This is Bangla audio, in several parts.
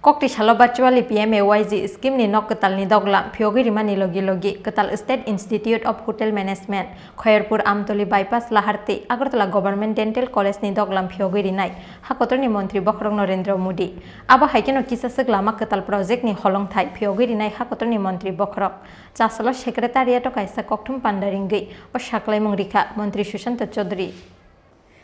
Kokti shalo virtually PMAYG scheme ni nok Kwtalni Duglam Phiyogwi rimani Logilogi Kwtal State Institute of Hotel Management Khairpur Amtoli Bypass Laharti Agartala Government Dental College ni Duglam Phiyogwi Rwnai Hakotoni Montri Khorang Narendra Modi Aba haikeno kisasek lama Kwtal project ni holongthai Phiyogwi Rwnai Hakotoni Montri Khorang Chasalo Secretariat kaisa kokthum pandaringgi o saklaimung rikha Montri Sushant Chaudhary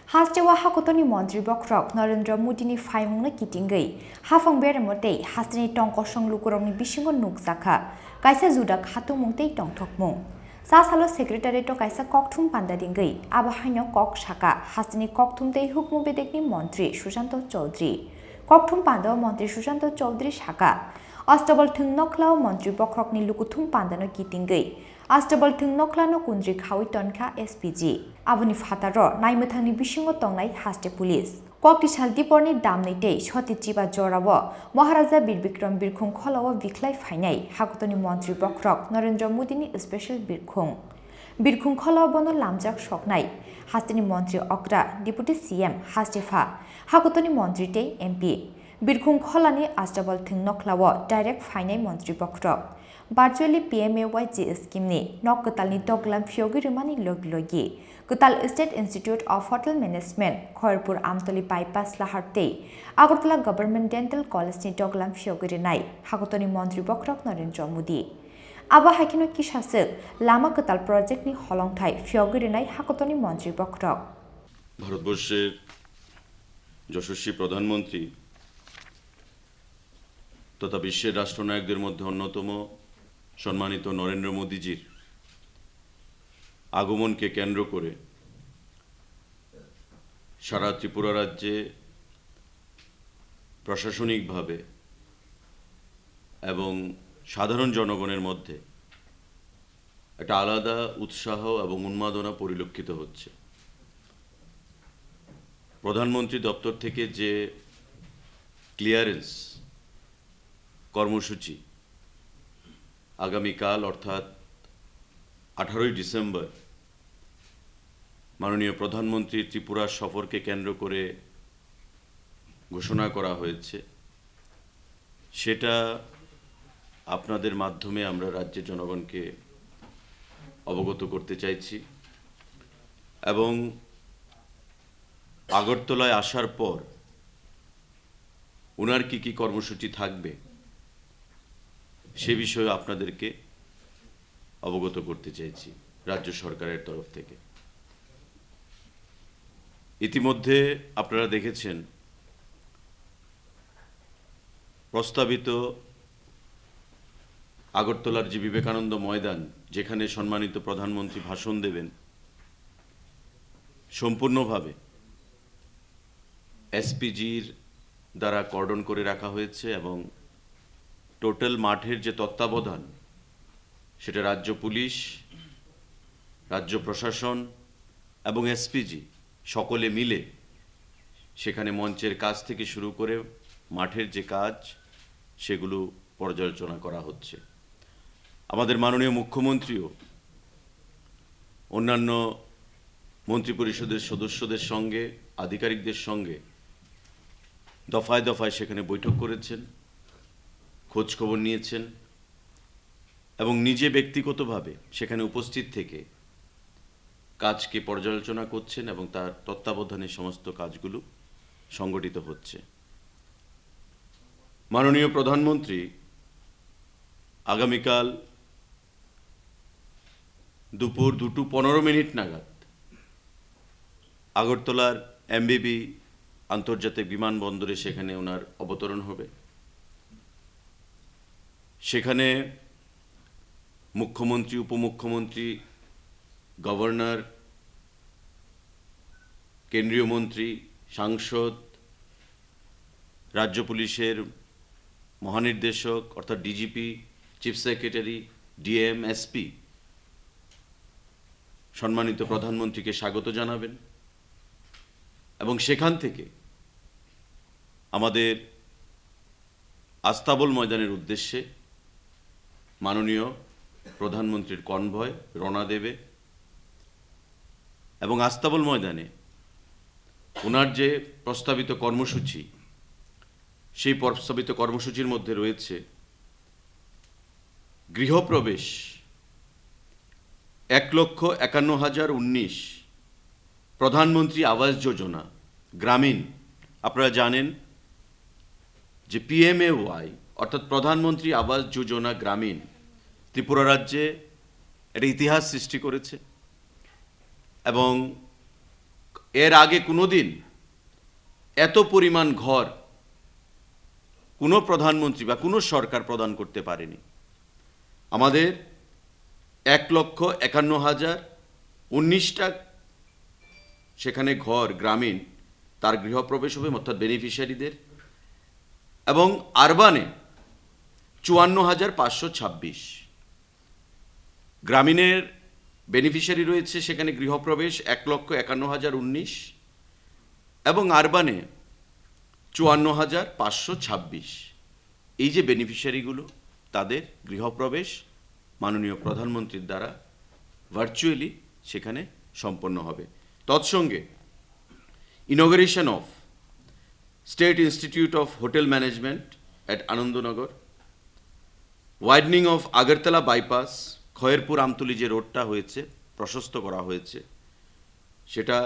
Hastewa Hakotoni Montri Khorang Narendra Modi ni faimungna kitingai hafang beremote hasteni tongkosong lukurongni bisingo nukjaka kaisa juda khatumungtei tongthokmung Sasalo Secretariat kaisa kokthum pandadingai abahaino kok saka hasteni kokthumtei hukmu bedekni Montri Sushant Chaudhary kokthum panda Montri Sushant Chaudhary saka Astabal thungnoklau Montri Khorangni lukuthum pandano kitingai Astabal thungnokhlano kundri khawi tonka SPG aboni fataro naimathangni bisingo tongnai haste police Kokti Shaldiporni damnitei Shotitiba Jorabo Maharaja Birbikram Birkhung Kholawa Viklai Fainai Hakotoni Montri Khorang Narendra Modi ni special Birkhung Kholawa bono lamjak soknai Hasteni Montri Okra Deputy CM Hastefa Hakotoni Montri te MP Birkhung Kholani Astabal Thungnokhlawa direct Fainai Montri Khorang Virtually PMAYG scheme ni nok Kwtalni Duglam Phiyogwi rimani Logilogi Kwtal State Institute of Hotel Management Khairpur Amtoli Bypass Laharti Agartala Government Dental College ni Duglam Phiyogwi Rwnai Hakotoni Montri Khorang Narendra Modi Aba haikeno kisasek lama Kwtal project ni holongthai Phiyogwi Rwnai Hakotoni Montri Khorang ভারতবর্ষের যশস্বী প্রধানমন্ত্রী তথা বিশ্বের রাষ্ট্রনায়কদের মধ্যে অন্যতম সম্মানিত নরেন্দ্র মোদীজির আগমনকে কেন্দ্র করে সারা ত্রিপুরা রাজ্যে প্রশাসনিকভাবে এবং সাধারণ জনগণের মধ্যে একটা আলাদা উৎসাহ এবং উন্মাদনা পরিলক্ষিত হচ্ছে প্রধানমন্ত্রী দপ্তর থেকে যে ক্লিয়ারেন্স কর্মসূচি আগামীকাল অর্থাৎ 18 ডিসেম্বর মাননীয় প্রধানমন্ত্রী ত্রিপুরা সফরকে কেন্দ্র করে ঘোষণা করা হয়েছে সেটা আপনাদের মাধ্যমে আমরা রাজ্যের জনগণকে অবগত করতে চাইছি এবং আগরতলায় আসার পর ওনার কি কর্মসূচি থাকবে সে বিষয়ে আপনাদেরকে অবগত করতে চাইছি রাজ্য সরকারের তরফ থেকে ইতিমধ্যে আপনারা দেখেছেন প্রস্তাবিত আগরতলার যে বিবেকানন্দ ময়দান যেখানে সম্মানিত প্রধানমন্ত্রী ভাষণ দেবেন সম্পূর্ণভাবে এসপিজির দ্বারা কর্ডন করে রাখা হয়েছে এবং টোটাল মাঠের যে তত্ত্বাবধান সেটা রাজ্য পুলিশ রাজ্য প্রশাসন এবং এসপিজি সকলে মিলে সেখানে মঞ্চের কাজ থেকে শুরু করে মাঠের যে কাজ সেগুলো পর্যালোচনা করা হচ্ছে আমাদের মাননীয় মুখ্যমন্ত্রীও অন্যান্য মন্ত্রিপরিষদের সদস্যদের সঙ্গে আধিকারিকদের সঙ্গে দফায় দফায় সেখানে বৈঠক করেছেন খোঁজ খবর নিয়েছেন এবং নিজে ব্যক্তিগতভাবে সেখানে উপস্থিত থেকে কাজকে পর্যালোচনা করছেন এবং তার তত্ত্বাবধানে সমস্ত কাজগুলো সংগঠিত হচ্ছে মাননীয় প্রধানমন্ত্রী আগামীকাল দুপুর 2:15 নাগাদ আগরতলার এমবিবি আন্তর্জাতিক বিমানবন্দরে সেখানে ওনার অবতরণ হবে সেখানে মুখ্যমন্ত্রী উপমুখ্যমন্ত্রী গভর্নর কেন্দ্রীয় মন্ত্রী সাংসদ রাজ্য পুলিশের মহানির্দেশক অর্থাৎ DGP chief secretary DM SP সম্মানিত প্রধানমন্ত্রীকে স্বাগত জানাবেন এবং সেখান থেকে আমাদের আস্তাবল ময়দানের উদ্দেশ্যে মাননীয় প্রধানমন্ত্রীর কনভয় রওনা দেবে এবং আস্তাবল ময়দানে ওনার যে প্রস্তাবিত কর্মসূচি সেই প্রস্তাবিত কর্মসূচির মধ্যে রয়েছে গৃহপ্রবেশ 1,51,019 প্রধানমন্ত্রী আবাস যোজনা গ্রামীণ। আপনারা জানেন যে PMAY অর্থাৎ প্রধানমন্ত্রী আবাস যোজনা গ্রামীণ ত্রিপুরা রাজ্যে একটা ইতিহাস সৃষ্টি করেছে এবং এর আগে কোনোদিন এত পরিমাণ ঘর কোনো প্রধানমন্ত্রী বা কোনো সরকার প্রদান করতে পারেনি। আমাদের 1,51,019টা সেখানে ঘর গ্রামীণ তার গৃহপ্রবেশ হবে, অর্থাৎ বেনিফিশিয়ারিদের, এবং আরবানে 54,526 গ্রামীণের বেনিফিশিয়ারি রয়েছে সেখানে গৃহপ্রবেশ 1,51,019 এবং আরবানে 54,526। এই যে বেনিফিশিয়ারিগুলো তাদের গৃহপ্রবেশ মাননীয় প্রধানমন্ত্রীর দ্বারা ভার্চুয়ালি সেখানে সম্পন্ন হবে। তৎসঙ্গে inauguration of state institute of hotel management at Anandnagar, widening of Agartala bypass, Khayerpur Amtali যে রোডটা হয়েছে প্রশস্ত করা হয়েছে সেটা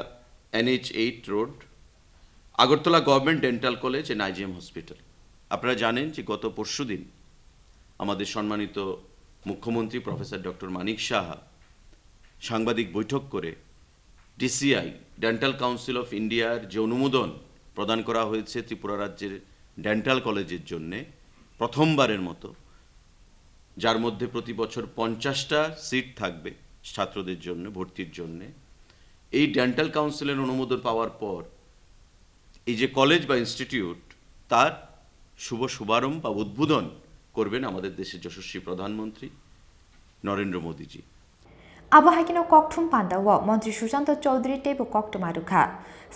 NH8 road, Agartala government dental college and IGM hospital. আপনারা জানেন যে গত পরশুদিন আমাদের সম্মানিত মুখ্যমন্ত্রী প্রফেসর ডক্টর মানিক সাহা সাংবাদিক বৈঠক করে DCI ডেন্টাল কাউন্সিল অফ ইন্ডিয়ার যে অনুমোদন প্রদান করা হয়েছে ত্রিপুরা রাজ্যের ডেন্টাল কলেজের জন্যে প্রথমবারের মতো, যার মধ্যে প্রতি বছর 50টা সিট থাকবে ছাত্রদের জন্য ভর্তির জন্যে। এই ডেন্টাল কাউন্সিলের অনুমোদন পাওয়ার পর এই যে কলেজ বা ইনস্টিটিউট তার শুভারম্ভ বা উদ্বোধন করবেন আমাদের দেশের যশস্বী প্রধানমন্ত্রী নরেন্দ্র মোদীজি। আবহাওয়া ককঠুম পান্ডাও মন্ত্রী সুশান্ত চৌধুরী টেবু কক্টমারুখা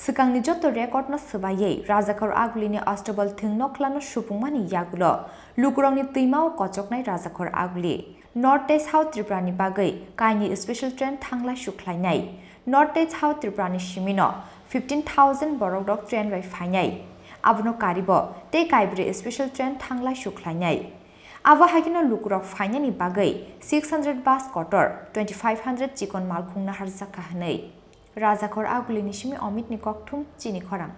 সিকাংনি যত রেকর্ড ন সবাইয়ে রাজাখর আগুলিনি অষ্টবল থিং নখলানো সুপুংমানি ইয়াগুলো লুকুরংনি তৈমাও কচকনাই রাজাখর আগুলি নর্থ ইস্ট হাউথ ত্রিপুরাनि बागै कायनि स्पेशल ट्रेन थांलाय सुख्लायनाय नर्थ इस्ट हाउथ ত্রিপুরাनि सिमिनो 15,000 बरगदक ट्रेन बाय फायनाय आबनो कारिबो ते काइब्रे स्पेशल ट्रेन थांलाय सुख्लायनाय आबहागिनो लुकुरक फायनायनि बागै 600 बास कटर 2500 चिकन मालखुंना हारजाका हनै राजाखर आगुलिनि सिमि अमितनि ककथुम चिनि खरां।